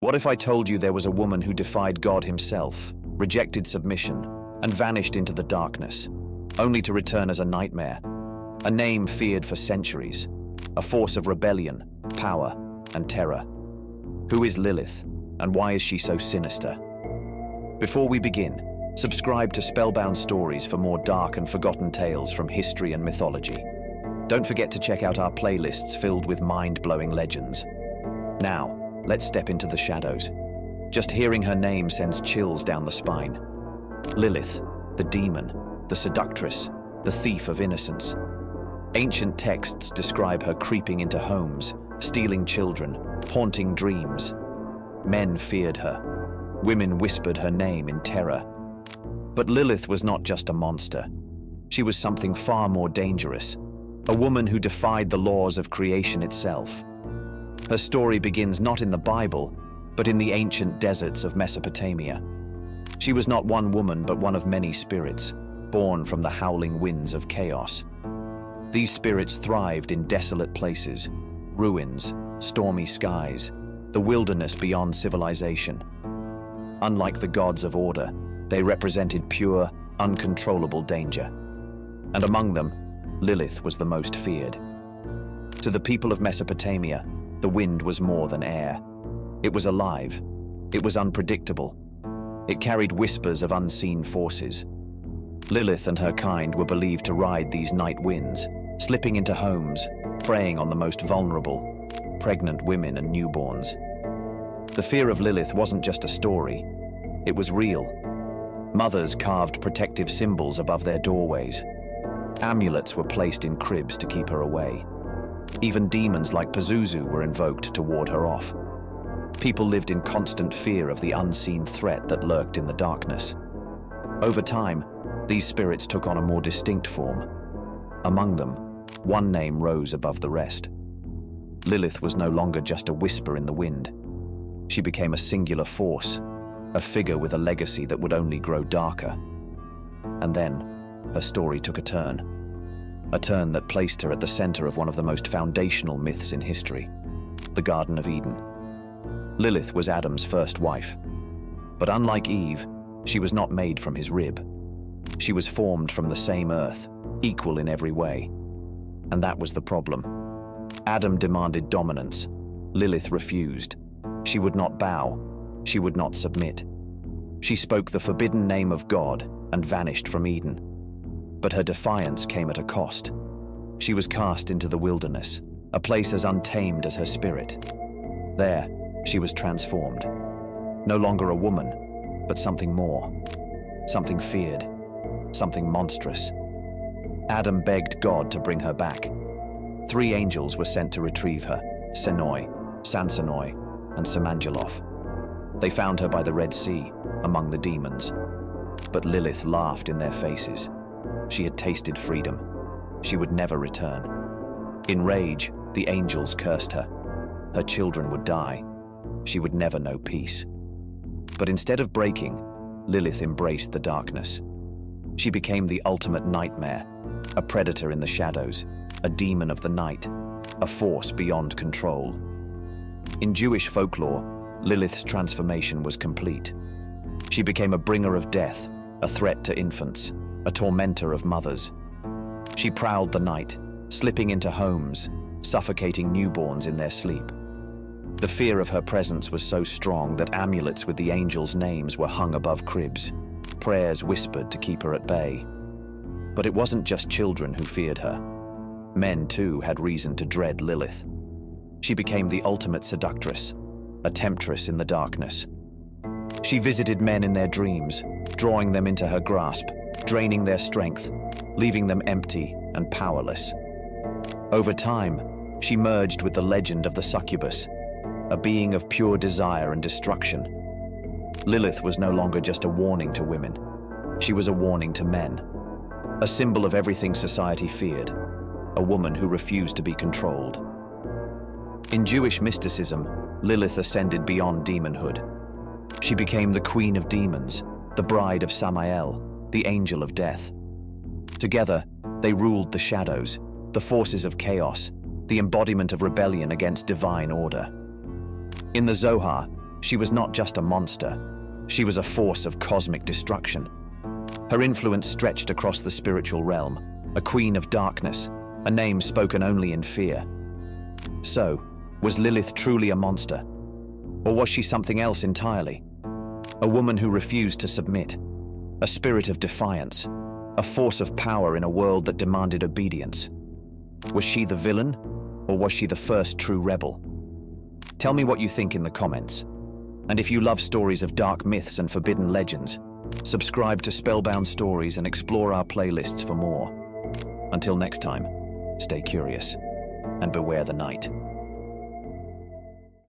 What if I told you there was a woman who defied God himself, rejected submission, and vanished into the darkness, only to return as a nightmare, a name feared for centuries, a force of rebellion, power, and terror? Who is Lilith, and why is she so sinister? Before we begin, subscribe to Spellbound Stories for more dark and forgotten tales from history and mythology. Don't forget to check out our playlists filled with mind-blowing legends. Now, let's step into the shadows. Just hearing her name sends chills down the spine. Lilith, the demon, the seductress, the thief of innocence. Ancient texts describe her creeping into homes, stealing children, haunting dreams. Men feared her. Women whispered her name in terror. But Lilith was not just a monster. She was something far more dangerous, a woman who defied the laws of creation itself. Her story begins not in the Bible, but in the ancient deserts of Mesopotamia. She was not one woman, but one of many spirits, born from the howling winds of chaos. These spirits thrived in desolate places, ruins, stormy skies, the wilderness beyond civilization. Unlike the gods of order, they represented pure, uncontrollable danger. And among them, Lilith was the most feared. To the people of Mesopotamia, the wind was more than air. It was alive. It was unpredictable. It carried whispers of unseen forces. Lilith and her kind were believed to ride these night winds, slipping into homes, preying on the most vulnerable, pregnant women and newborns. The fear of Lilith wasn't just a story. It was real. Mothers carved protective symbols above their doorways. Amulets were placed in cribs to keep her away. Even demons like Pazuzu were invoked to ward her off. People lived in constant fear of the unseen threat that lurked in the darkness. Over time, these spirits took on a more distinct form. Among them, one name rose above the rest. Lilith was no longer just a whisper in the wind. She became a singular force, a figure with a legacy that would only grow darker. And then, her story took a turn that placed her at the center of one of the most foundational myths in history, the Garden of Eden. Lilith was Adam's first wife. But unlike Eve, she was not made from his rib. She was formed from the same earth, equal in every way. And that was the problem. Adam demanded dominance. Lilith refused. She would not bow. She would not submit. She spoke the forbidden name of God and vanished from Eden. But her defiance came at a cost. She was cast into the wilderness, a place as untamed as her spirit. There, she was transformed. No longer a woman, but something more. Something feared. Something monstrous. Adam begged God to bring her back. 3 angels were sent to retrieve her: Senoi, Sansanoi, and Samangeloth. They found her by the Red Sea, among the demons. But Lilith laughed in their faces. She had tasted freedom. She would never return. In rage, the angels cursed her. Her children would die. She would never know peace. But instead of breaking, Lilith embraced the darkness. She became the ultimate nightmare, a predator in the shadows, a demon of the night, a force beyond control. In Jewish folklore, Lilith's transformation was complete. She became a bringer of death, a threat to infants, a tormentor of mothers. She prowled the night, slipping into homes, suffocating newborns in their sleep. The fear of her presence was so strong that amulets with the angels' names were hung above cribs, prayers whispered to keep her at bay. But it wasn't just children who feared her. Men, too, had reason to dread Lilith. She became the ultimate seductress, a temptress in the darkness. She visited men in their dreams, drawing them into her grasp, draining their strength, leaving them empty and powerless. Over time, she merged with the legend of the succubus, a being of pure desire and destruction. Lilith was no longer just a warning to women. She was a warning to men, a symbol of everything society feared, a woman who refused to be controlled. In Jewish mysticism, Lilith ascended beyond demonhood. She became the queen of demons, the bride of Samael, the angel of death. Together, they ruled the shadows, the forces of chaos, the embodiment of rebellion against divine order. In the Zohar, She was not just a monster. She was a force of cosmic destruction. Her influence stretched across the spiritual realm, a queen of darkness, a name spoken only in fear. So, was Lilith truly a monster? Or was she something else entirely? A woman who refused to submit, a spirit of defiance, a force of power in a world that demanded obedience. Was she the villain, or was she the first true rebel? Tell me what you think in the comments. And if you love stories of dark myths and forbidden legends, subscribe to Spellbound Stories and explore our playlists for more. Until next time, stay curious and beware the night.